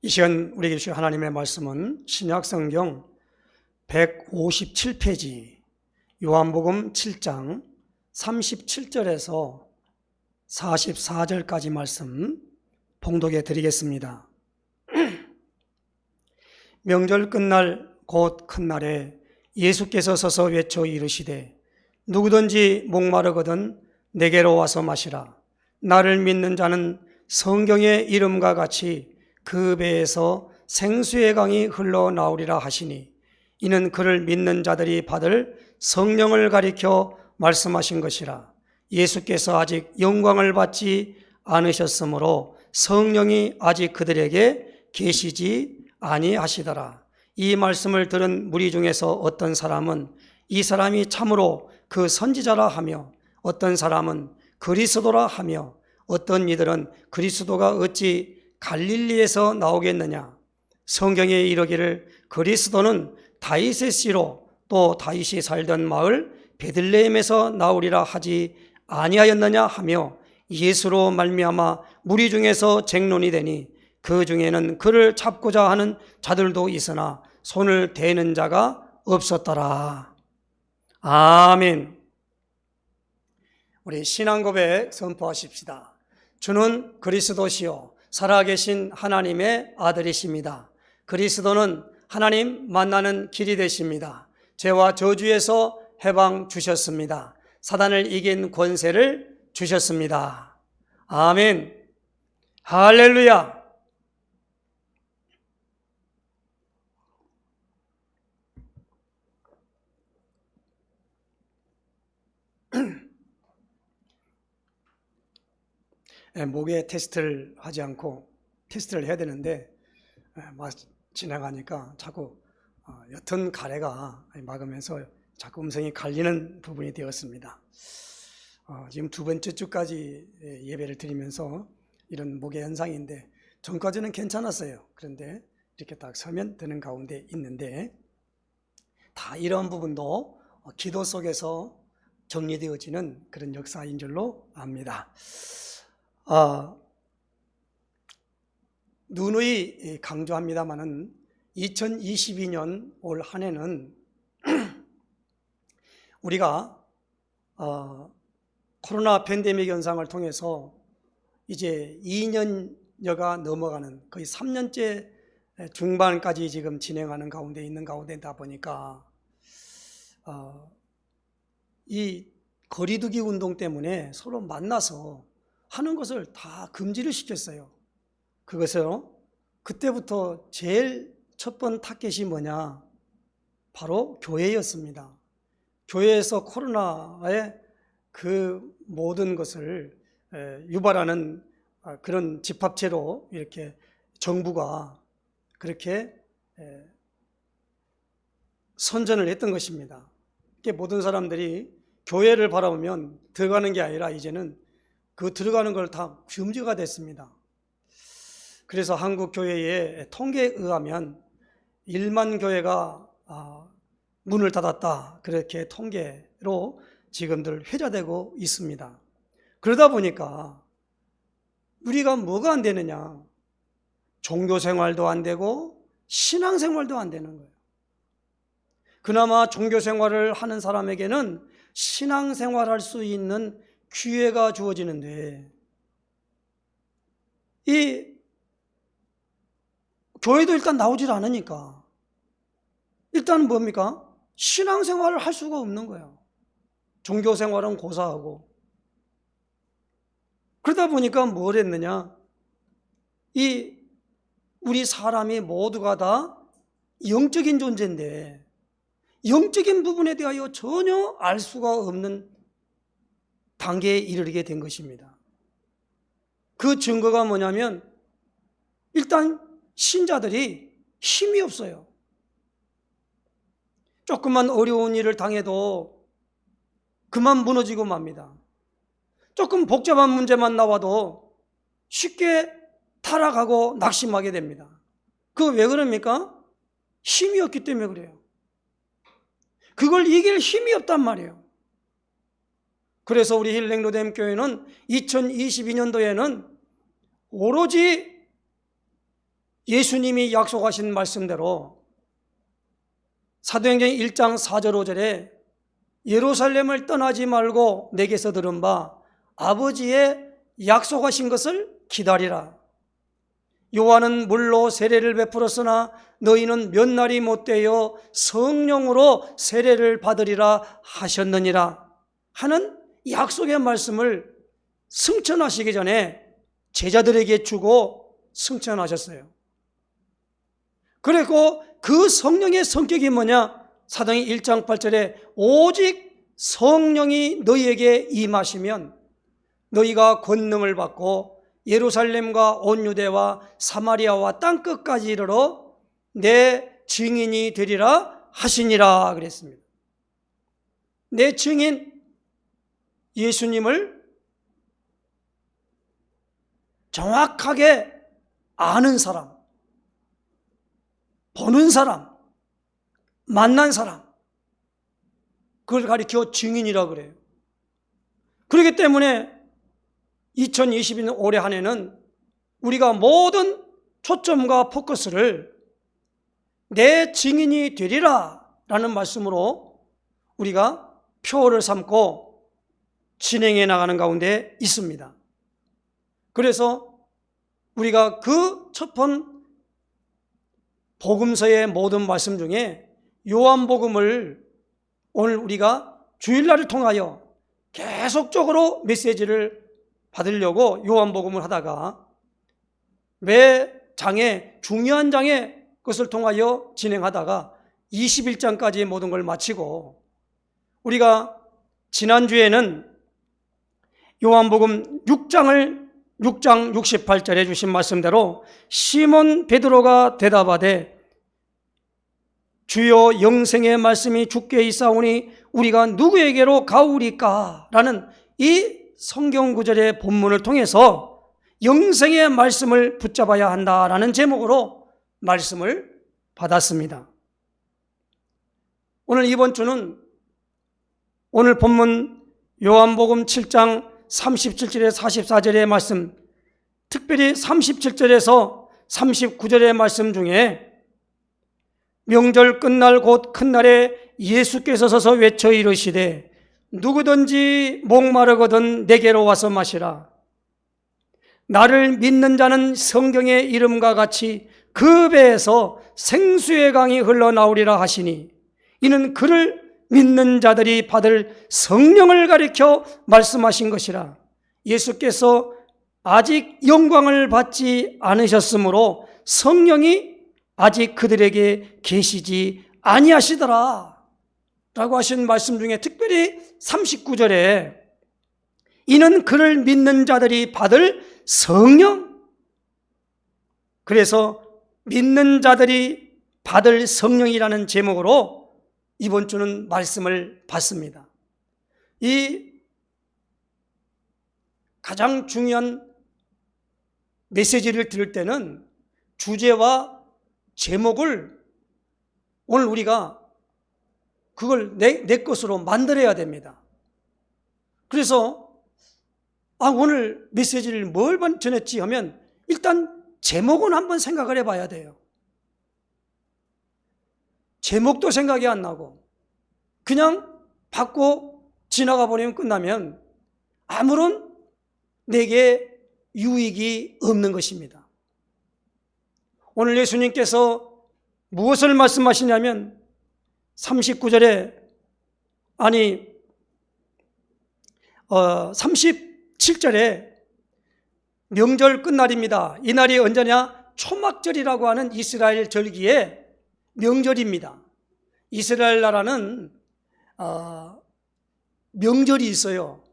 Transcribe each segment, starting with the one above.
이 시간 우리에게 주신 하나님의 말씀은 신약성경 157페이지 요한복음 7장 37절에서 44절까지 말씀 봉독해 드리겠습니다. 명절 끝날 곧 큰 날에 예수께서 서서 외쳐 이르시되 누구든지 목마르거든 내게로 와서 마시라. 나를 믿는 자는 성경의 이름과 같이 그 배에서 생수의 강이 흘러나오리라 하시니 이는 그를 믿는 자들이 받을 성령을 가리켜 말씀하신 것이라. 예수께서 아직 영광을 받지 않으셨으므로 성령이 아직 그들에게 계시지 아니하시더라. 이 말씀을 들은 무리 중에서 어떤 사람은 이 사람이 참으로 그 선지자라 하며 어떤 사람은 그리스도라 하며 어떤 이들은 그리스도가 어찌 갈릴리에서 나오겠느냐. 성경에 이르기를 그리스도는 다윗의 씨로 또 다윗이 살던 마을 베들레헴에서 나오리라 하지 아니하였느냐 하며 예수로 말미암아 무리 중에서 쟁론이 되니 그 중에는 그를 잡고자 하는 자들도 있으나 손을 대는 자가 없었더라. 아멘. 우리 신앙 고백 선포하십시다. 주는 그리스도시요 살아계신 하나님의 아들이십니다. 그리스도는 하나님 만나는 길이 되십니다. 죄와 저주에서 해방 주셨습니다. 사단을 이긴 권세를 주셨습니다. 아멘. 할렐루야. 목에 테스트를 하지 않고 테스트를 해야 되는데 지나가니까 자꾸 옅은 가래가 막으면서 자꾸 음성이 갈리는 부분이 되었습니다. 지금 두 번째 주까지 예배를 드리면서 이런 목의 현상인데 전까지는 괜찮았어요. 그런데 이렇게 딱 서면 되는 가운데 있는데 다 이런 부분도 기도 속에서 정리되어지는 그런 역사인 줄로 압니다. 누누이 강조합니다마는 2022년 올 한 해는 우리가 코로나 팬데믹 현상을 통해서 이제 2년여가 넘어가는 거의 3년째 중반까지 지금 진행하는 가운데 있는 가운데다 보니까 이 거리두기 운동 때문에 서로 만나서 하는 것을 다 금지를 시켰어요. 그것은 그때부터 제일 첫 번 타겟이 뭐냐? 바로 교회였습니다. 교회에서 코로나의 그 모든 것을 유발하는 그런 집합체로 이렇게 정부가 그렇게 선전을 했던 것입니다. 모든 사람들이 교회를 바라보면 들어가는 게 아니라 이제는 그 들어가는 걸 다 금지가 됐습니다. 그래서 한국 교회의 통계에 의하면 1만 교회가 문을 닫았다. 그렇게 통계로 지금들 회자되고 있습니다. 그러다 보니까 우리가 뭐가 안 되느냐? 종교 생활도 안 되고 신앙 생활도 안 되는 거예요. 그나마 종교 생활을 하는 사람에게는 신앙 생활할 수 있는 기회가 주어지는데 이 교회도 일단 나오질 않으니까 일단 뭡니까? 신앙생활을 할 수가 없는 거예요. 종교생활은 고사하고. 그러다 보니까 뭘 했느냐? 이 우리 사람이 모두가 다 영적인 존재인데 영적인 부분에 대하여 전혀 알 수가 없는 단계에 이르게 된 것입니다. 그 증거가 뭐냐면 일단 신자들이 힘이 없어요. 조금만 어려운 일을 당해도 그만 무너지고 맙니다. 조금 복잡한 문제만 나와도 쉽게 타락하고 낙심하게 됩니다. 그거 왜 그럽니까? 힘이 없기 때문에 그래요. 그걸 이길 힘이 없단 말이에요. 그래서 우리 힐링로뎀 교회는 2022년도에는 오로지 예수님이 약속하신 말씀대로 사도행전 1장 4절 5절에 예루살렘을 떠나지 말고 내게서 들은 바 아버지의 약속하신 것을 기다리라. 요한은 물로 세례를 베풀었으나 너희는 몇 날이 못되어 성령으로 세례를 받으리라 하셨느니라 하는 약속의 말씀을 승천하시기 전에 제자들에게 주고 승천하셨어요. 그리고 그 성령의 성격이 뭐냐? 사도행전 1장 8절에 오직 성령이 너희에게 임하시면 너희가 권능을 받고 예루살렘과 온 유대와 사마리아와 땅끝까지 이르러 내 증인이 되리라 하시니라 그랬습니다. 내 증인, 예수님을 정확하게 아는 사람, 보는 사람, 만난 사람, 그걸 가리켜 증인이라 그래요. 그렇기 때문에 2022년 올해 한 해는 우리가 모든 초점과 포커스를 내 증인이 되리라 라는 말씀으로 우리가 표를 삼고 진행해 나가는 가운데 있습니다. 그래서 우리가 그 첫 번 복음서의 모든 말씀 중에 요한복음을 오늘 우리가 주일날을 통하여 계속적으로 메시지를 받으려고 요한복음을 하다가 매 장에 중요한 장에 그것을 통하여 진행하다가 21장까지 모든 걸 마치고 우리가 지난주에는 요한복음 6장 68절에 주신 말씀대로 시몬 베드로가 대답하되 주여 영생의 말씀이 주께 있사오니 우리가 누구에게로 가오리까? 라는 이 성경 구절의 본문을 통해서 영생의 말씀을 붙잡아야 한다라는 제목으로 말씀을 받았습니다. 오늘 이번 주는 오늘 본문 요한복음 7장 37절에 44절의 말씀, 특별히 37절에서 39절의 말씀 중에 명절 끝날 곧 큰 날에 예수께서 서서 외쳐 이르시되 누구든지 목마르거든 내게로 와서 마시라. 나를 믿는 자는 성경의 이름과 같이 그 배에서 생수의 강이 흘러나오리라 하시니 이는 그를 믿는 자들이 받을 성령을 가리켜 말씀하신 것이라. 예수께서 아직 영광을 받지 않으셨으므로 성령이 아직 그들에게 계시지 아니하시더라 라고 하신 말씀 중에 특별히 39절에 이는 그를 믿는 자들이 받을 성령, 그래서 믿는 자들이 받을 성령이라는 제목으로 이번 주는 말씀을 받습니다. 이 가장 중요한 메시지를 들을 때는 주제와 제목을 오늘 우리가 그걸 내 것으로 만들어야 됩니다. 그래서 오늘 메시지를 뭘 전했지 하면 일단 제목은 한번 생각을 해봐야 돼요. 제목도 생각이 안 나고 그냥 받고 지나가 버리면 끝나면 아무런 내게 유익이 없는 것입니다. 오늘 예수님께서 무엇을 말씀하시냐면 39절에 37절에 명절 끝날입니다. 이 날이 언제냐? 초막절이라고 하는 이스라엘 절기의 명절입니다. 이스라엘 나라는 명절이 있어요.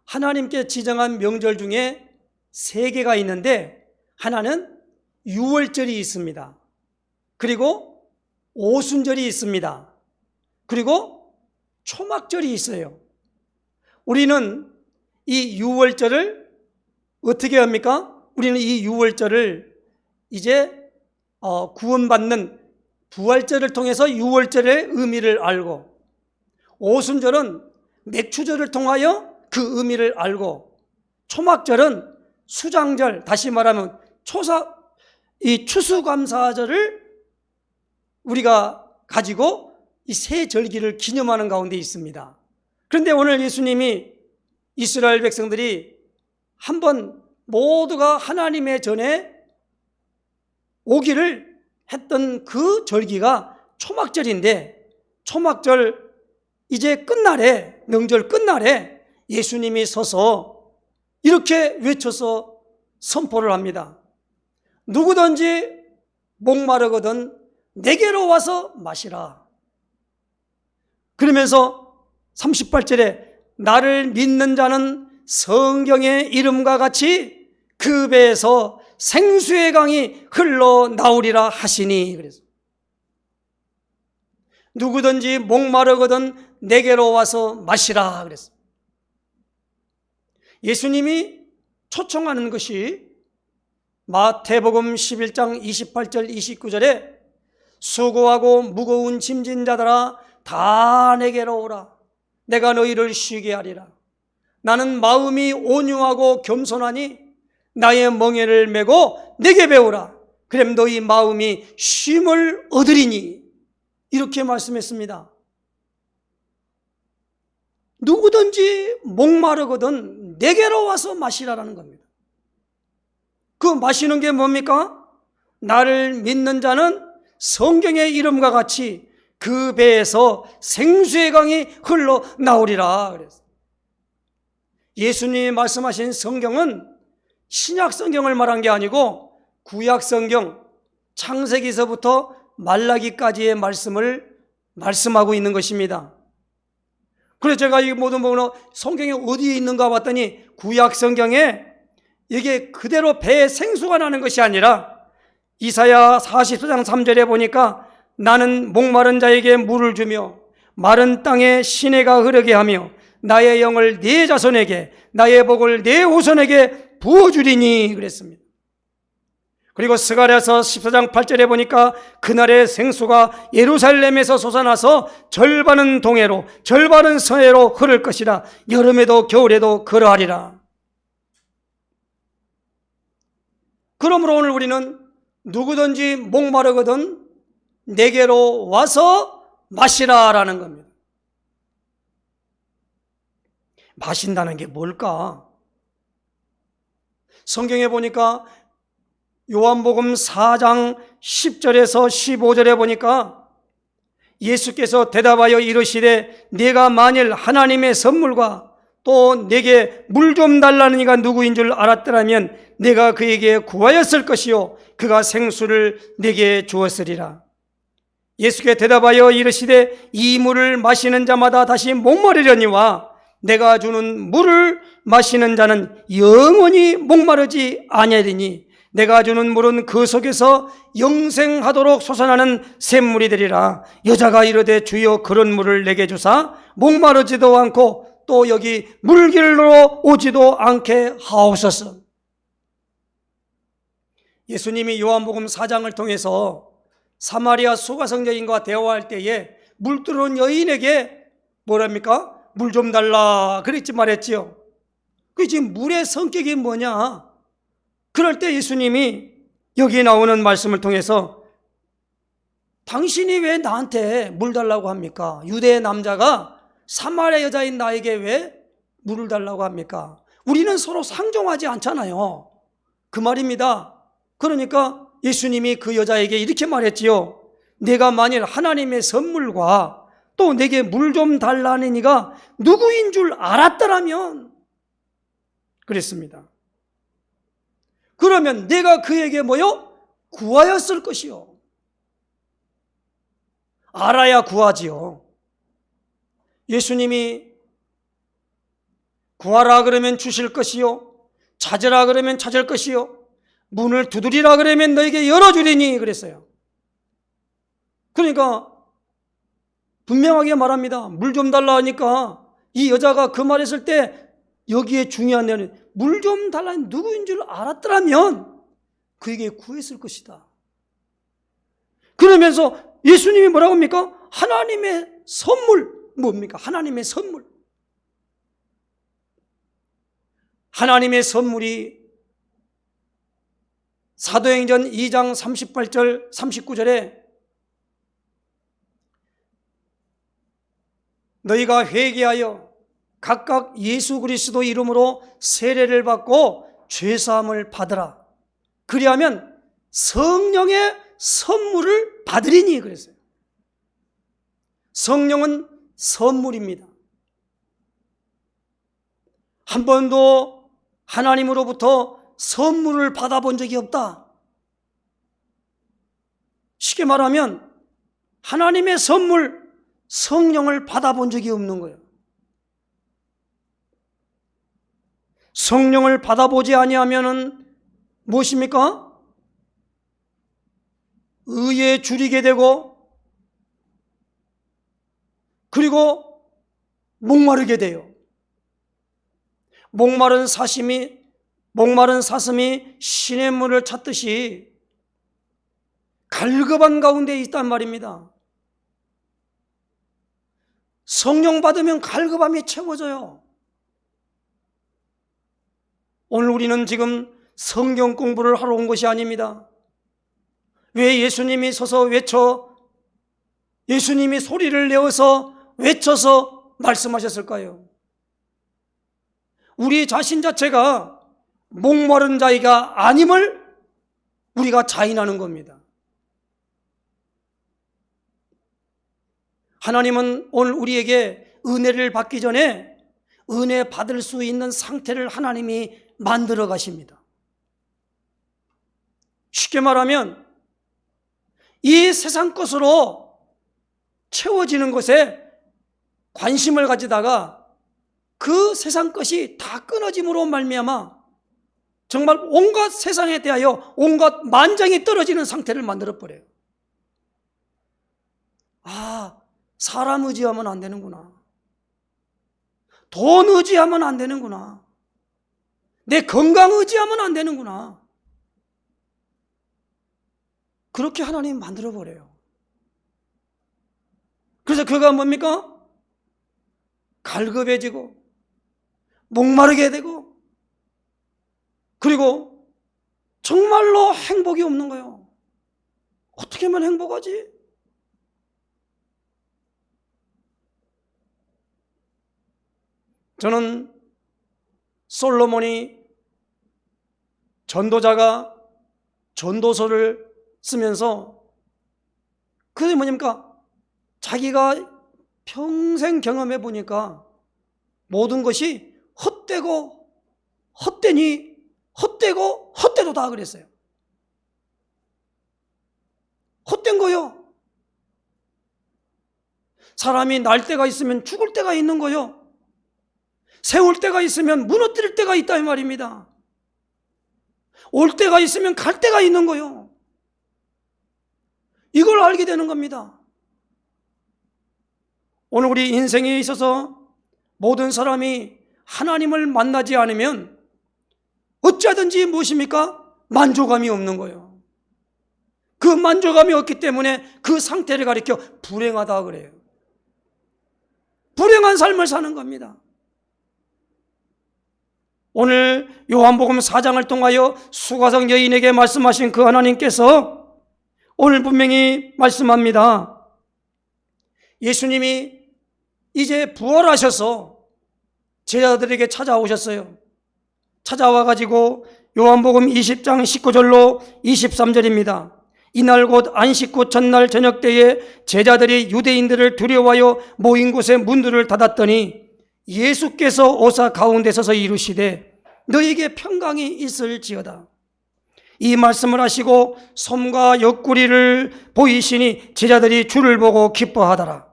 하나님께 지정한 명절 중에 3개가 있는데 하나는 유월절이 있습니다. 그리고 오순절이 있습니다. 그리고 초막절이 있어요. 우리는 이 유월절을 어떻게 합니까? 우리는 이 유월절을 이제 구원받는 부활절을 통해서 유월절의 의미를 알고, 오순절은 맥추절을 통하여 그 의미를 알고, 초막절은 수장절, 다시 말하면 이 추수감사절을 우리가 가지고 이 새 절기를 기념하는 가운데 있습니다. 그런데 오늘 예수님이 이스라엘 백성들이 한번 모두가 하나님의 전에 오기를 했던 그 절기가 초막절인데, 초막절 이제 끝날에, 명절 끝날에 예수님이 서서 이렇게 외쳐서 선포를 합니다. 누구든지 목마르거든 내게로 와서 마시라. 그러면서 38절에 나를 믿는 자는 성경의 이름과 같이 그 배에서 생수의 강이 흘러나오리라 하시니, 그래서 누구든지 목마르거든 내게로 와서 마시라 그랬어요. 예수님이 초청하는 것이 마태복음 11장 28절 29절에 수고하고 무거운 짐진 자들아 다 내게로 오라. 내가 너희를 쉬게 하리라. 나는 마음이 온유하고 겸손하니 나의 멍에를 메고 내게 배우라. 그럼 너희 마음이 쉼을 얻으리니. 이렇게 말씀했습니다. 누구든지 목마르거든 내게로 와서 마시라라는 겁니다. 그 마시는 게 뭡니까? 나를 믿는 자는 성경의 이름과 같이 그 배에서 생수의 강이 흘러나오리라 그랬어요. 예수님이 말씀하신 성경은 신약 성경을 말한 게 아니고 구약 성경 창세기서부터 말라기까지의 말씀을 말씀하고 있는 것입니다. 그래서 제가 이 모든 부분은 성경에 어디에 있는가 봤더니 구약 성경에 이게 그대로 배에 생수가 나는 것이 아니라 이사야 44장 3절에 보니까 나는 목마른 자에게 물을 주며 마른 땅에 시내가 흐르게 하며 나의 영을 네 자손에게 나의 복을 네 후손에게 부어주리니 그랬습니다. 그리고 스가랴서 14장 8절에 보니까 그날의 생수가 예루살렘에서 솟아나서 절반은 동해로 절반은 서해로 흐를 것이라. 여름에도 겨울에도 그러하리라. 그러므로 오늘 우리는 누구든지 목마르거든 내게로 와서 마시라라는 겁니다. 마신다는 게 뭘까? 성경에 보니까 요한복음 4장 10절에서 15절에 보니까 예수께서 대답하여 이르시되 내가 만일 하나님의 선물과 또 내게 물 좀 달라는 이가 누구인 줄 알았더라면 내가 그에게 구하였을 것이요 그가 생수를 내게 주었으리라. 예수께 대답하여 이르시되 이 물을 마시는 자마다 다시 목마르려니와 내가 주는 물을 마시는 자는 영원히 목마르지 아니하리니 내가 주는 물은 그 속에서 영생하도록 솟아나는 샘물이 되리라. 여자가 이르되 주여 그런 물을 내게 주사 목마르지도 않고 또 여기 물길로 오지도 않게 하옵소서. 예수님이 요한복음 4장을 통해서 사마리아 수가성 여인과 대화할 때에 물들어온 여인에게 뭐랍니까? 물 좀 달라 그랬지 말했지요. 그 지금 물의 성격이 뭐냐? 그럴 때 예수님이 여기 나오는 말씀을 통해서 당신이 왜 나한테 물 달라고 합니까? 유대 남자가 사마리아 여자인 나에게 왜 물을 달라고 합니까? 우리는 서로 상종하지 않잖아요. 그 말입니다. 그러니까 예수님이 그 여자에게 이렇게 말했지요. 내가 만일 하나님의 선물과 또 내게 물 좀 달라는 이가 누구인 줄 알았더라면 그랬습니다. 그러면 내가 그에게 뭐요? 구하였을 것이요. 알아야 구하지요. 예수님이 구하라 그러면 주실 것이요 찾으라 그러면 찾을 것이요 문을 두드리라 그러면 너에게 열어주리니 그랬어요. 그러니까 분명하게 말합니다. 물 좀 달라 하니까 이 여자가 그 말했을 때 여기에 중요한 데는 물 좀 달라는 누구인 줄 알았더라면 그에게 구했을 것이다. 그러면서 예수님이 뭐라고 합니까? 하나님의 선물 뭡니까? 하나님의 선물. 하나님의 선물이 사도행전 2장 38절 39절에 너희가 회개하여 각각 예수 그리스도 이름으로 세례를 받고 죄사함을 받으라. 그리하면 성령의 선물을 받으리니 그랬어요. 성령은 선물입니다. 한 번도 하나님으로부터 선물을 받아본 적이 없다. 쉽게 말하면 하나님의 선물, 성령을 받아본 적이 없는 거예요. 성령을 받아보지 아니하면은 무엇입니까? 의에 줄이게 되고 그리고 목마르게 돼요. 목마른 사슴이 시냇물을 찾듯이 갈급한 가운데 있단 말입니다. 성령 받으면 갈급함이 채워져요. 오늘 우리는 지금 성경 공부를 하러 온 것이 아닙니다. 왜 예수님이 서서 예수님이 소리를 내어서 외쳐서 말씀하셨을까요? 우리 자신 자체가 목마른 자이가 아님을 우리가 자인하는 겁니다. 하나님은 오늘 우리에게 은혜를 받기 전에 은혜 받을 수 있는 상태를 하나님이 만들어 가십니다. 쉽게 말하면 이 세상 것으로 채워지는 것에 관심을 가지다가 그 세상 것이 다 끊어짐으로 말미암아 정말 온갖 세상에 대하여 온갖 만장이 떨어지는 상태를 만들어버려요. 아, 사람 의지하면 안 되는구나. 돈 의지하면 안 되는구나. 내 건강 의지하면 안 되는구나. 그렇게 하나님 만들어버려요. 그래서 그가 뭡니까? 갈급해지고 목마르게 되고 그리고 정말로 행복이 없는 거예요. 어떻게 하면 행복하지? 저는 솔로몬이 전도자가 전도서를 쓰면서 그게 뭐냐니까 자기가 평생 경험해 보니까 모든 것이 헛되고 헛되니 헛되고 헛되도다 그랬어요. 헛된 거요. 사람이 날 때가 있으면 죽을 때가 있는 거요. 세울 때가 있으면 무너뜨릴 때가 있다 이 말입니다. 올 때가 있으면 갈 때가 있는 거요. 이걸 알게 되는 겁니다. 오늘 우리 인생에 있어서 모든 사람이 하나님을 만나지 않으면 어찌하든지 무엇입니까? 만족감이 없는 거예요. 그 만족감이 없기 때문에 그 상태를 가리켜 불행하다 그래요. 불행한 삶을 사는 겁니다. 오늘 요한복음 4장을 통하여 수가성 여인에게 말씀하신 그 하나님께서 오늘 분명히 말씀합니다. 예수님이 이제 부활하셔서 제자들에게 찾아오셨어요. 찾아와 가지고 요한복음 20장 19절로 23절입니다. 이날 곧 안식 후 첫날 저녁 때에 제자들이 유대인들을 두려워하여 모인 곳에 문들을 닫았더니 예수께서 오사 가운데 서서 이르시되 너에게 평강이 있을지어다. 이 말씀을 하시고 솜과 옆구리를 보이시니 제자들이 주를 보고 기뻐하더라.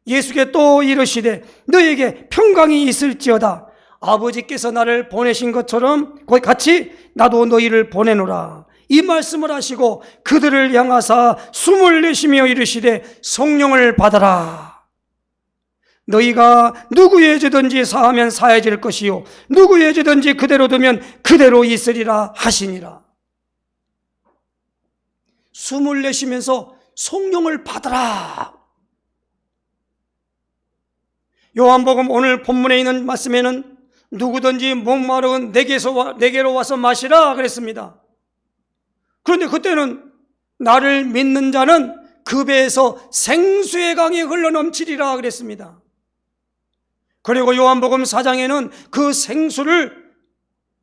예수께 또 이르시되 너에게 평강이 있을지어다. 아버지께서 나를 보내신 것처럼 같이 나도 너희를 보내노라. 이 말씀을 하시고 그들을 향하사 숨을 내쉬며 이르시되 성령을 받아라. 너희가 누구의 죄든지 사하면 사해질 것이요 누구의 죄든지 그대로 두면 그대로 있으리라 하시니라. 숨을 내쉬면서 성령을 받아라. 요한복음 오늘 본문에 있는 말씀에는 누구든지 목마르건 내게로 와서 마시라 그랬습니다. 그런데 그때는 나를 믿는 자는 그 배에서 생수의 강이 흘러넘치리라 그랬습니다. 그리고 요한복음 4장에는 그 생수를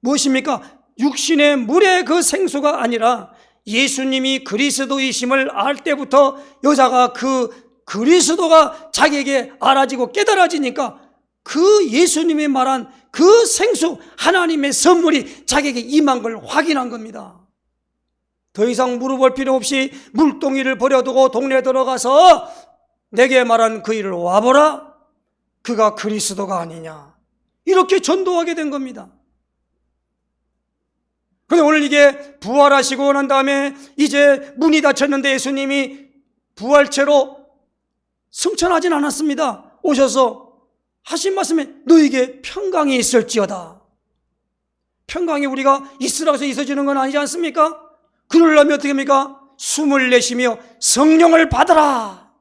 무엇입니까? 육신의 물의 그 생수가 아니라 예수님이 그리스도이심을 알 때부터 여자가 그 그리스도가 자기에게 알아지고 깨달아지니까 그 예수님이 말한 그 생수, 하나님의 선물이 자기에게 임한 걸 확인한 겁니다. 더 이상 물어볼 필요 없이 물동이를 버려두고 동네에 들어가서 내게 말한 그 일을 와보라, 그가 그리스도가 아니냐, 이렇게 전도하게 된 겁니다. 그런데 오늘 이게 부활하시고 난 다음에 이제 문이 닫혔는데 예수님이 부활체로 승천하진 않았습니다. 오셔서 하신 말씀에 너에게 평강이 있을지어다. 평강이 우리가 있으라고 해서 있어지는 건 아니지 않습니까? 그러려면 어떻게 합니까? 숨을 내쉬며 성령을 받아라.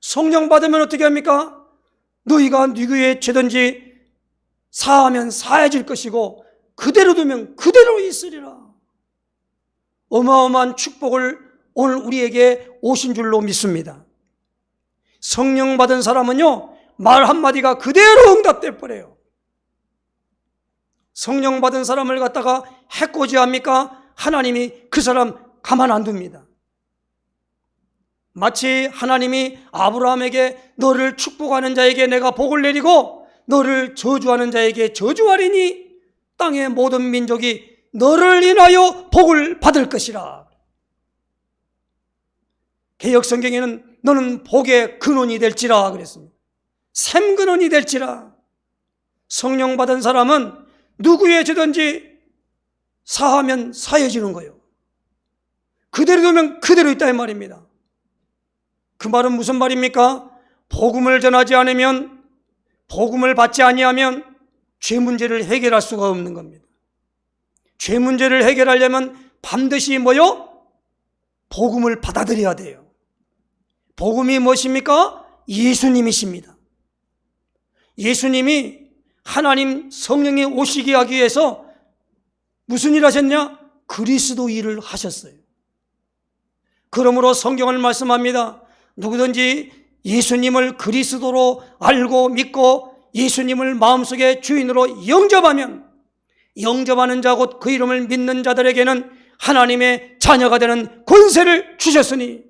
성령 받으면 어떻게 합니까? 너희가 누구의 죄든지 사하면 사해질 것이고 그대로 두면 그대로 있으리라. 어마어마한 축복을 오늘 우리에게 오신 줄로 믿습니다. 성령 받은 사람은요, 말 한마디가 그대로 응답돼 버려요. 성령 받은 사람을 갖다가 해코지합니까? 하나님이 그 사람 가만 안 둡니다. 마치 하나님이 아브라함에게 너를 축복하는 자에게 내가 복을 내리고 너를 저주하는 자에게 저주하리니 땅의 모든 민족이 너를 인하여 복을 받을 것이라. 개역 성경에는 너는 복의 근원이 될지라 그랬습니다. 샘 근원이 될지라. 성령 받은 사람은 누구의 죄든지 사하면 사해지는 거예요. 그대로 두면 그대로 있다 이 말입니다. 그 말은 무슨 말입니까? 복음을 전하지 않으면, 복음을 받지 아니하면 죄 문제를 해결할 수가 없는 겁니다. 죄 문제를 해결하려면 반드시 뭐요? 복음을 받아들여야 돼요. 복음이 무엇입니까? 예수님이십니다. 예수님이 하나님 성령이 오시게 하기 위해서 무슨 일 하셨냐? 그리스도 일을 하셨어요. 그러므로 성경을 말씀합니다. 누구든지 예수님을 그리스도로 알고 믿고 예수님을 마음속에 주인으로 영접하면, 영접하는 자 곧 그 이름을 믿는 자들에게는 하나님의 자녀가 되는 권세를 주셨으니,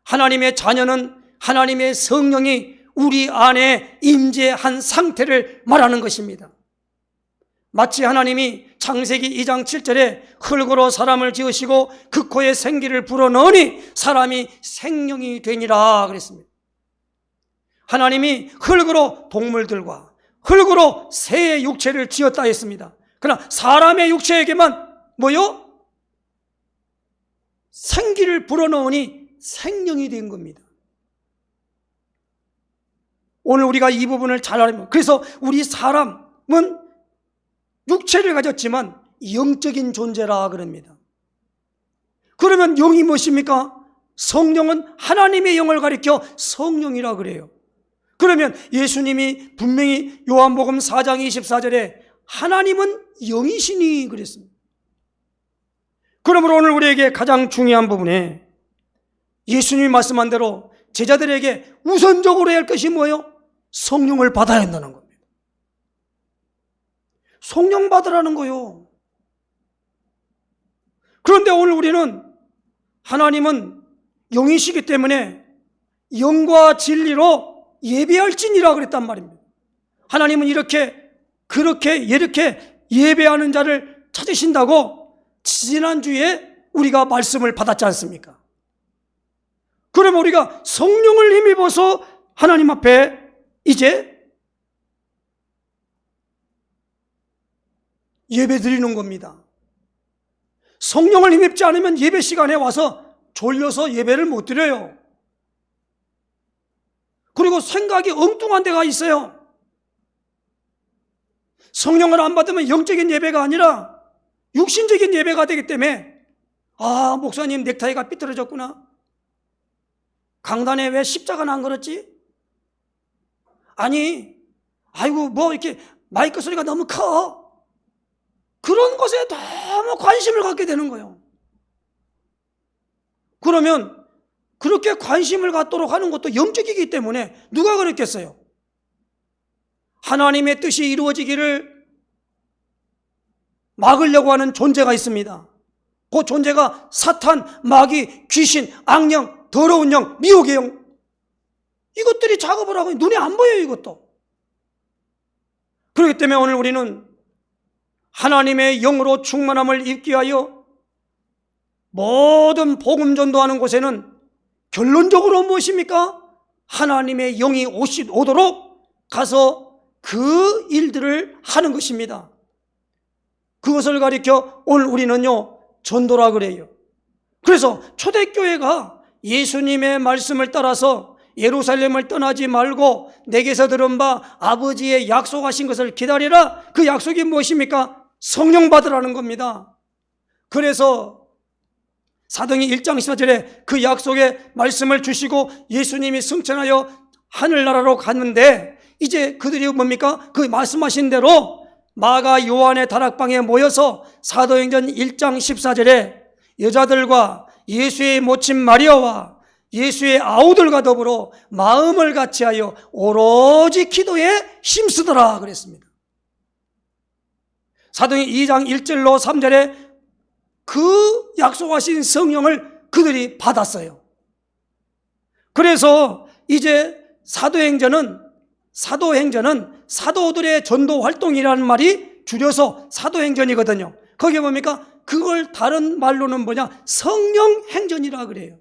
하나님의 자녀는 하나님의 성령이 우리 안에 임재한 상태를 말하는 것입니다. 마치 하나님이 창세기 2장 7절에 흙으로 사람을 지으시고 그 코에 생기를 불어넣으니 사람이 생명이 되니라 그랬습니다. 하나님이 흙으로 동물들과 흙으로 새의 육체를 지었다 했습니다. 그러나 사람의 육체에게만 뭐요? 생기를 불어넣으니 생명이 된 겁니다. 오늘 우리가 이 부분을 잘 알면, 그래서 우리 사람은 육체를 가졌지만 영적인 존재라 그럽니다. 그러면 영이 무엇입니까? 성령은 하나님의 영을 가리켜 성령이라 그래요. 그러면 예수님이 분명히 요한복음 4장 24절에 하나님은 영이시니 그랬습니다. 그러므로 오늘 우리에게 가장 중요한 부분에 예수님이 말씀한 대로 제자들에게 우선적으로 해야 할 것이 뭐예요? 성령을 받아야 한다는 겁니다. 성령 받으라는 거요. 그런데 오늘 우리는 하나님은 영이시기 때문에 영과 진리로 예배할지니라 그랬단 말입니다. 하나님은 그렇게 예배하는 자를 찾으신다고 지난주에 우리가 말씀을 받았지 않습니까? 그러면 우리가 성령을 힘입어서 하나님 앞에 이제 예배 드리는 겁니다. 성령을 힘입지 않으면 예배 시간에 와서 졸려서 예배를 못 드려요. 그리고 생각이 엉뚱한 데가 있어요. 성령을 안 받으면 영적인 예배가 아니라 육신적인 예배가 되기 때문에, 아, 목사님 넥타이가 삐뚤어졌구나. 강단에 왜 십자가는 안 걸었지? 아니, 아이고 뭐 이렇게 마이크 소리가 너무 커. 그런 것에 너무 관심을 갖게 되는 거예요. 그러면 그렇게 관심을 갖도록 하는 것도 영적이기 때문에 누가 그랬겠어요? 하나님의 뜻이 이루어지기를 막으려고 하는 존재가 있습니다. 그 존재가 사탄, 마귀, 귀신, 악령, 더러운 영, 미혹의 영, 이것들이 작업을 하고 눈에 안 보여요. 이것도. 그렇기 때문에 오늘 우리는 하나님의 영으로 충만함을 입기 위하여 모든 복음 전도하는 곳에는 결론적으로 무엇입니까? 하나님의 영이 오도록 가서 그 일들을 하는 것입니다. 그것을 가리켜 오늘 우리는요, 전도라 그래요. 그래서 초대교회가 예수님의 말씀을 따라서 예루살렘을 떠나지 말고 내게서 들은 바 아버지의 약속하신 것을 기다리라. 그 약속이 무엇입니까? 성령 받으라는 겁니다. 그래서 사도행전 1장 14절에 그 약속의 말씀을 주시고 예수님이 승천하여 하늘나라로 갔는데 이제 그들이 뭡니까? 그 말씀하신 대로 마가 요한의 다락방에 모여서 사도행전 1장 14절에 여자들과 예수의 모친 마리아와 예수의 아우들과 더불어 마음을 같이하여 오로지 기도에 힘쓰더라 그랬습니다. 사도행전 2장 1절로 3절에 그 약속하신 성령을 그들이 받았어요. 그래서 이제 사도행전은 사도들의 전도 활동이라는 말이 줄여서 사도행전이거든요. 거기에 뭡니까? 그걸 다른 말로는 뭐냐? 성령 행전이라 그래요.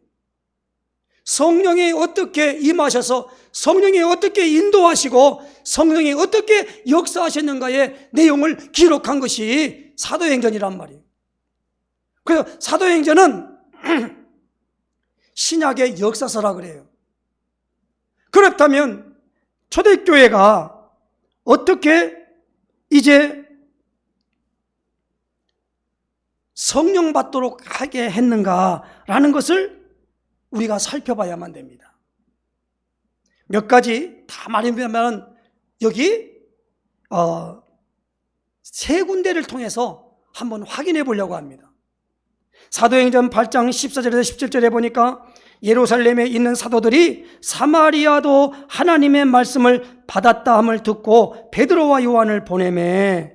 성령이 어떻게 임하셔서 성령이 어떻게 인도하시고 성령이 어떻게 역사하셨는가의 내용을 기록한 것이 사도행전이란 말이에요. 그래서 사도행전은 신약의 역사서라 그래요. 그렇다면 초대교회가 어떻게 이제 성령 받도록 하게 했는가라는 것을 우리가 살펴봐야만 됩니다. 몇 가지 다 말하면 여기 세 군데를 통해서 한번 확인해 보려고 합니다. 사도행전 8장 14절에서 17절에 보니까 예루살렘에 있는 사도들이 사마리아도 하나님의 말씀을 받았다 함을 듣고 베드로와 요한을 보내매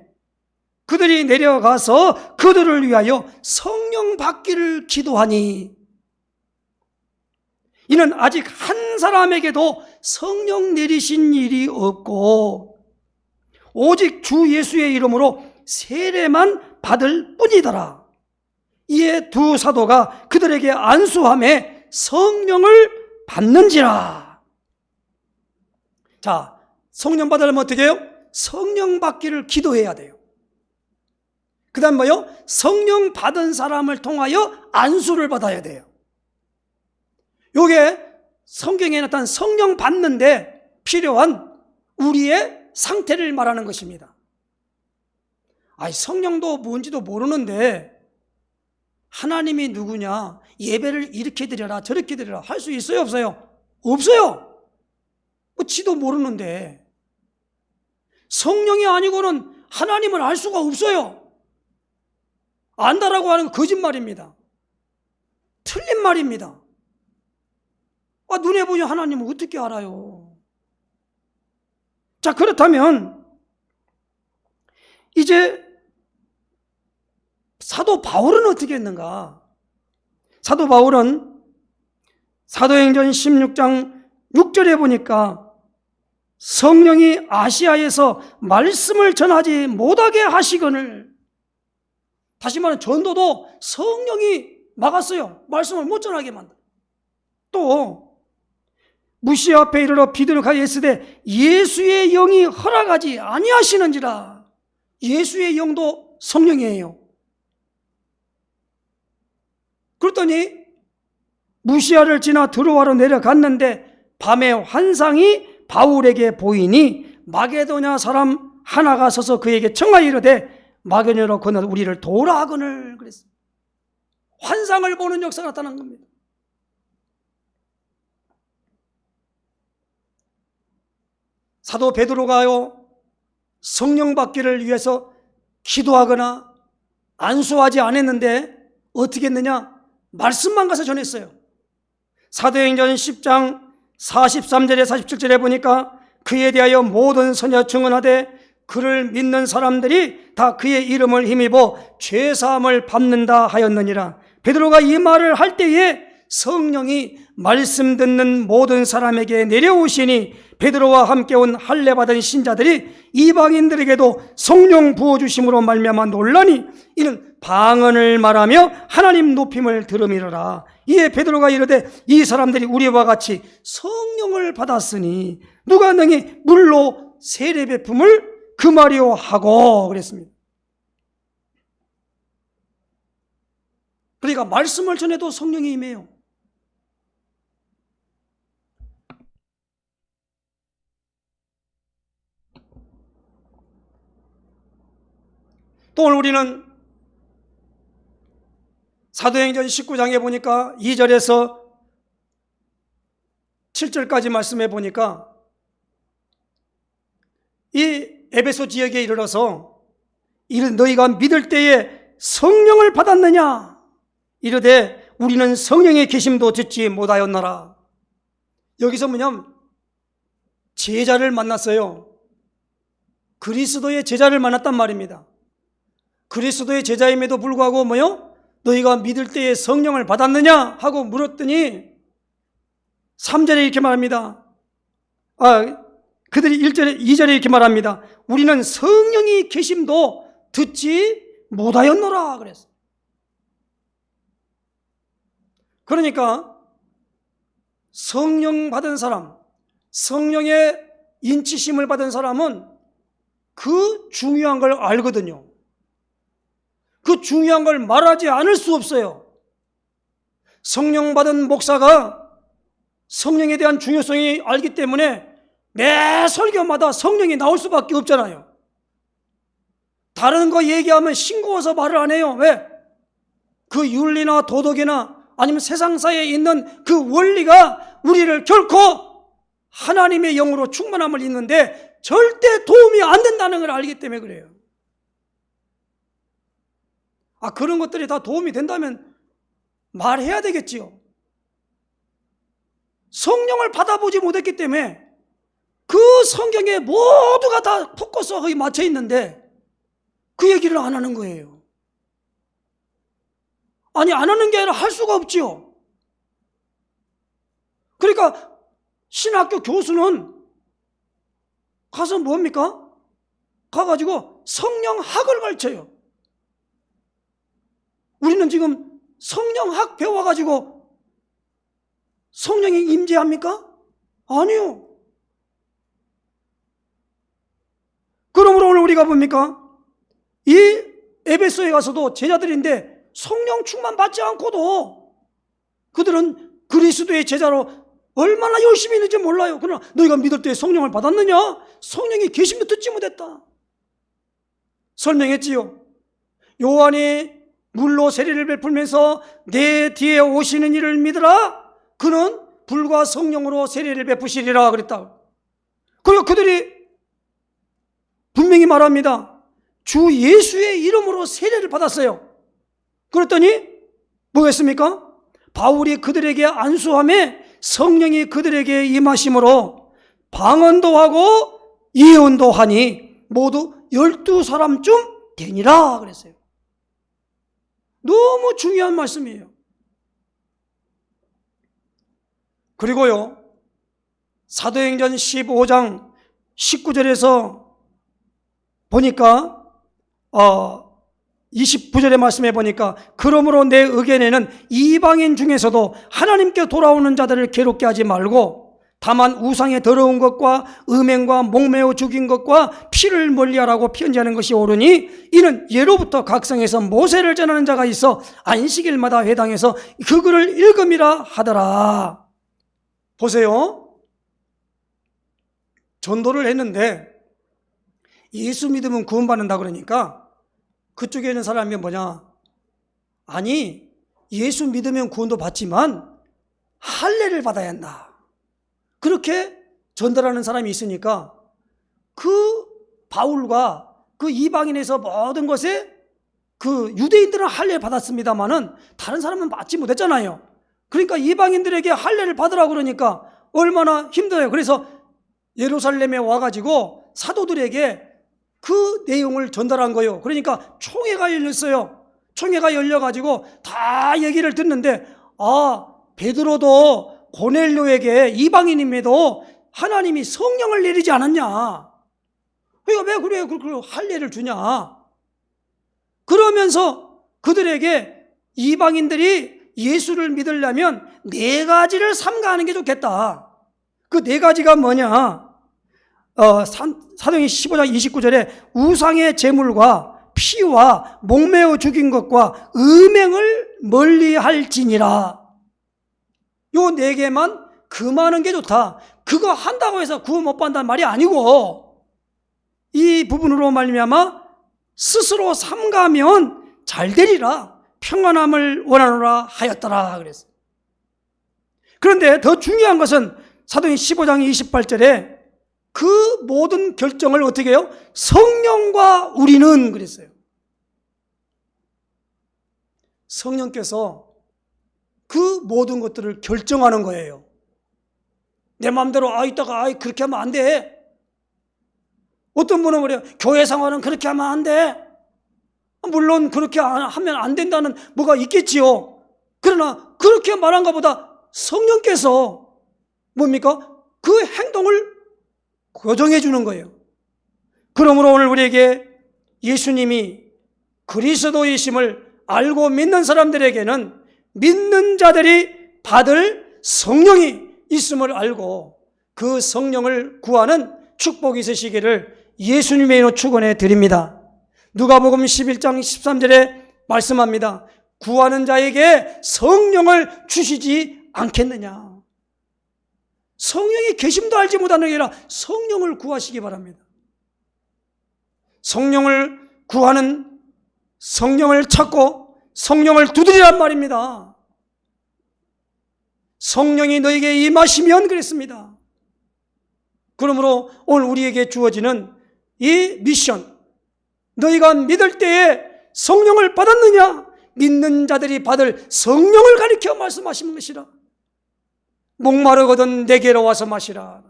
그들이 내려가서 그들을 위하여 성령 받기를 기도하니 이는 아직 한 사람에게도 성령 내리신 일이 없고 오직 주 예수의 이름으로 세례만 받을 뿐이더라. 이에 두 사도가 그들에게 안수하며 성령을 받는지라. 자, 성령 받으려면 어떻게 해요? 성령 받기를 기도해야 돼요. 그 다음 뭐요? 성령 받은 사람을 통하여 안수를 받아야 돼요. 요게 성경에 나타난 성령 받는데 필요한 우리의 상태를 말하는 것입니다. 성령도 뭔지도 모르는데 하나님이 누구냐, 예배를 이렇게 드려라 저렇게 드려라 할 수 있어요 없어요? 없어요. 지도 모르는데 성령이 아니고는 하나님을 알 수가 없어요. 안다라고 하는 거짓말입니다. 틀린 말입니다. 눈에 보여 하나님은 어떻게 알아요? 자, 그렇다면 이제 사도 바울은 어떻게 했는가? 사도 바울은 사도행전 16장 6절에 보니까 성령이 아시아에서 말씀을 전하지 못하게 하시거늘, 다시 말하면 전도도 성령이 막았어요. 말씀을 못 전하게 만들어. 또 무시 앞에 이르러 비둘기가 예수되 예수의 영이 허락하지 아니하시는지라. 예수의 영도 성령이에요. 그랬더니 무시아를 지나 드로아로 내려갔는데 밤에 환상이 바울에게 보이니 마게도냐 사람 하나가 서서 그에게 청하여 이르되 마게도냐로 건너 우리를 도우라 하거늘 그랬습니다. 환상을 보는 역사가 나타난 겁니다. 사도 베드로가요, 성령 받기를 위해서 기도하거나 안수하지 않았는데 어떻게 했느냐? 말씀만 가서 전했어요. 사도행전 10장 43절에 47절에 보니까 그에 대하여 모든 선지자 증언하되 그를 믿는 사람들이 다 그의 이름을 힘입어 죄사함을 받는다 하였느니라. 베드로가 이 말을 할 때에 성령이 말씀 듣는 모든 사람에게 내려오시니 베드로와 함께 온 할례 받은 신자들이 이방인들에게도 성령 부어주심으로 말미암아 놀라니 이는 방언을 말하며 하나님 높임을 들음이로라. 이에 베드로가 이르되 이 사람들이 우리와 같이 성령을 받았으니 누가 능히 물로 세례 베품을 금하리요 하고 그랬습니다. 그러니까 말씀을 전해도 성령이 임해요. 또 오늘 우리는 사도행전 19장에 보니까 2절에서 7절까지 말씀해 보니까 이 에베소 지역에 이르러서 너희가 믿을 때에 성령을 받았느냐 이르되 우리는 성령의 계심도 듣지 못하였노라. 여기서 뭐냐면 제자를 만났어요. 그리스도의 제자를 만났단 말입니다. 그리스도의 제자임에도 불구하고 너희가 믿을 때에 성령을 받았느냐 하고 물었더니 3절에 이렇게 말합니다. 그들이 2절에 이렇게 말합니다. 우리는 성령이 계심도 듣지 못하였노라 그랬어요. 그러니까 성령 받은 사람, 성령의 인치심을 받은 사람은 그 중요한 걸 알거든요. 그 중요한 걸 말하지 않을 수 없어요. 성령 받은 목사가 성령에 대한 중요성이 알기 때문에 매 설교마다 성령이 나올 수밖에 없잖아요. 다른 거 얘기하면 싱거워서 말을 안 해요. 왜? 그 윤리나 도덕이나 아니면 세상사에 있는 그 원리가 우리를 결코 하나님의 영으로 충만함을 잇는데 절대 도움이 안 된다는 걸 알기 때문에 그래요. 그런 것들이 다 도움이 된다면 말해야 되겠지요. 성령을 받아보지 못했기 때문에 그 성경에 모두가 다 포커스가 맞춰 있는데 그 얘기를 안 하는 거예요. 안 하는 게 아니라 할 수가 없지요. 그러니까 신학교 교수는 가서 뭡니까? 가가지고 성령학을 가르쳐요. 우리는 지금 성령학 배워가지고 성령이 임재합니까? 아니요. 그러므로 오늘 우리가 봅니까? 이 에베소에 가서도 제자들인데 성령 충만 받지 않고도 그들은 그리스도의 제자로 얼마나 열심히 있는지 몰라요. 그러나 너희가 믿을 때 성령을 받았느냐? 성령이 계심도 듣지 못했다. 설명했지요. 요한이 물로 세례를 베풀면서 내 뒤에 오시는 이를 믿으라. 그는 불과 성령으로 세례를 베푸시리라 그랬다. 그리고 그들이 분명히 말합니다. 주 예수의 이름으로 세례를 받았어요. 그랬더니 뭐겠습니까? 바울이 그들에게 안수함에 성령이 그들에게 임하심으로 방언도 하고 예언도 하니 모두 12사람쯤 되니라 그랬어요. 너무 중요한 말씀이에요. 그리고요, 사도행전 15장 19절에서 보니까 29절의 말씀에 보니까 그러므로 내 의견에는 이방인 중에서도 하나님께 돌아오는 자들을 괴롭게 하지 말고 다만 우상의 더러운 것과 음행과 목매어 죽인 것과 피를 멀리하라고 편지하는 것이 옳으니 이는 예로부터 각성에서 모세를 전하는 자가 있어 안식일마다 회당에서 그 글을 읽음이라 하더라. 보세요. 전도를 했는데 예수 믿으면 구원받는다 그러니까 그쪽에 있는 사람이 뭐냐? 아니, 예수 믿으면 구원도 받지만 할례를 받아야 한다. 그렇게 전달하는 사람이 있으니까 그 바울과 그 이방인에서 모든 것에 그 유대인들은 할례 받았습니다만은 다른 사람은 받지 못했잖아요. 그러니까 이방인들에게 할례를 받으라 그러니까 얼마나 힘들어요. 그래서 예루살렘에 와가지고 사도들에게 그 내용을 전달한 거예요. 그러니까 총회가 열렸어요. 총회가 열려가지고 다 얘기를 듣는데, 베드로도 고넬료에게, 이방인임에도 하나님이 성령을 내리지 않았냐? 그러니까 왜 그래 그 할례를 주냐? 그러면서 그들에게 이방인들이 예수를 믿으려면 4가지를 삼가하는 게 좋겠다. 그 4가지가 뭐냐? 사도행전 15장 29절에 우상의 제물과 피와 목매어 죽인 것과 음행을 멀리할지니라. 요 4개만 금하는 게 좋다. 그거 한다고 해서 구원 못 받는다는 말이 아니고, 이 부분으로 말미암아 스스로 삼가면 잘 되리라, 평안함을 원하노라 하였더라 그랬어요. 그런데 더 중요한 것은 사도행전 15장 28절에 그 모든 결정을 어떻게 해요? 성령과 우리는 그랬어요. 성령께서 그 모든 것들을 결정하는 거예요. 내 마음대로 이따가 그렇게 하면 안 돼. 어떤 분은 그래요. 교회 생활은 그렇게 하면 안 돼. 물론 그렇게 하면 안 된다는 뭐가 있겠지요. 그러나 그렇게 말한 것보다 성령께서 뭡니까? 그 행동을 고정해 주는 거예요. 그러므로 오늘 우리에게 예수님이 그리스도이심을 알고 믿는 사람들에게는 믿는 자들이 받을 성령이 있음을 알고 그 성령을 구하는 축복이 있으시기를 예수님의 이름으로 축원해 드립니다. 누가복음 11장 13절에 말씀합니다. 구하는 자에게 성령을 주시지 않겠느냐. 성령의 계심도 알지 못하는 게 아니라 성령을 구하시기 바랍니다. 성령을 구하는, 성령을 찾고 성령을 두드리란 말입니다. 성령이 너에게 임하시면 그랬습니다. 그러므로 오늘 우리에게 주어지는 이 미션, 너희가 믿을 때에 성령을 받았느냐? 믿는 자들이 받을 성령을 가리켜 말씀하시는 것이라. 목마르거든 내게로 와서 마시라.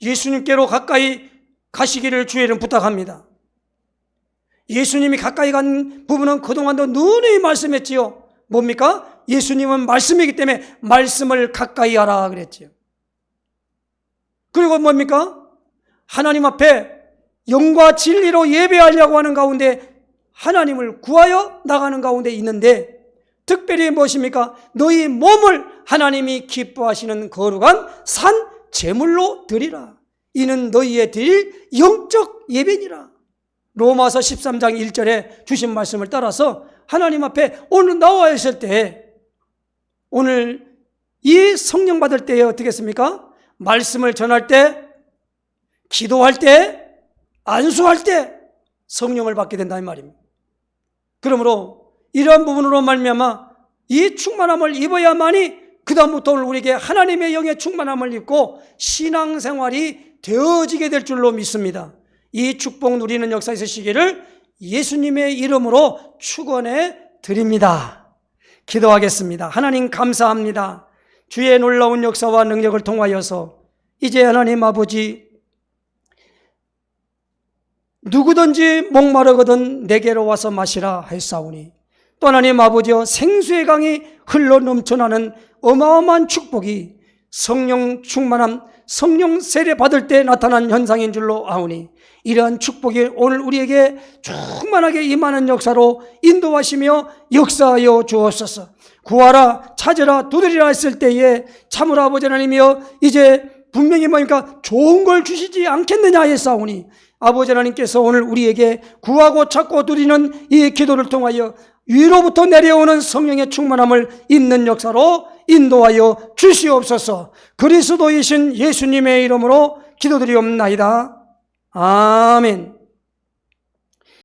예수님께로 가까이 가시기를 주의는 부탁합니다. 예수님이 가까이 간 부분은 그동안도 누누이 말씀했지요. 뭡니까? 예수님은 말씀이기 때문에 말씀을 가까이 하라 그랬지요. 그리고 뭡니까? 하나님 앞에 영과 진리로 예배하려고 하는 가운데 하나님을 구하여 나가는 가운데 있는데, 특별히 무엇입니까? 너희 몸을 하나님이 기뻐하시는 거룩한 산 제물로 드리라. 이는 너희의 드릴 영적 예배니라. 로마서 13장 1절에 주신 말씀을 따라서 하나님 앞에 오늘 나와 있을 때, 오늘 이 성령 받을 때에 어떻게 했습니까? 말씀을 전할 때, 기도할 때, 안수할 때 성령을 받게 된다는 말입니다. 그러므로 이러한 부분으로 말미암아 이 충만함을 입어야만이 그 다음부터 우리에게 하나님의 영의 충만함을 입고 신앙생활이 되어지게 될 줄로 믿습니다. 이 축복 누리는 역사 있으시기를 예수님의 이름으로 축원해 드립니다. 기도하겠습니다. 하나님 감사합니다. 주의 놀라운 역사와 능력을 통하여서 이제 하나님 아버지, 누구든지 목마르거든 내게로 와서 마시라 하였사오니, 또 하나님 아버지여, 생수의 강이 흘러 넘쳐나는 어마어마한 축복이 성령 충만함, 성령 세례 받을 때 나타난 현상인 줄로 아오니, 이러한 축복이 오늘 우리에게 충만하게 임하는 역사로 인도하시며 역사하여 주옵소서. 구하라, 찾으라, 두드리라 했을 때에 참으로 아버지 하나님이여, 이제 분명히 뭐니까 좋은 걸 주시지 않겠느냐 했사오니, 아버지 하나님께서 오늘 우리에게 구하고 찾고 두드리는 이 기도를 통하여 위로부터 내려오는 성령의 충만함을 입는 역사로 인도하여 주시옵소서. 그리스도이신 예수님의 이름으로 기도드리옵나이다. 아멘.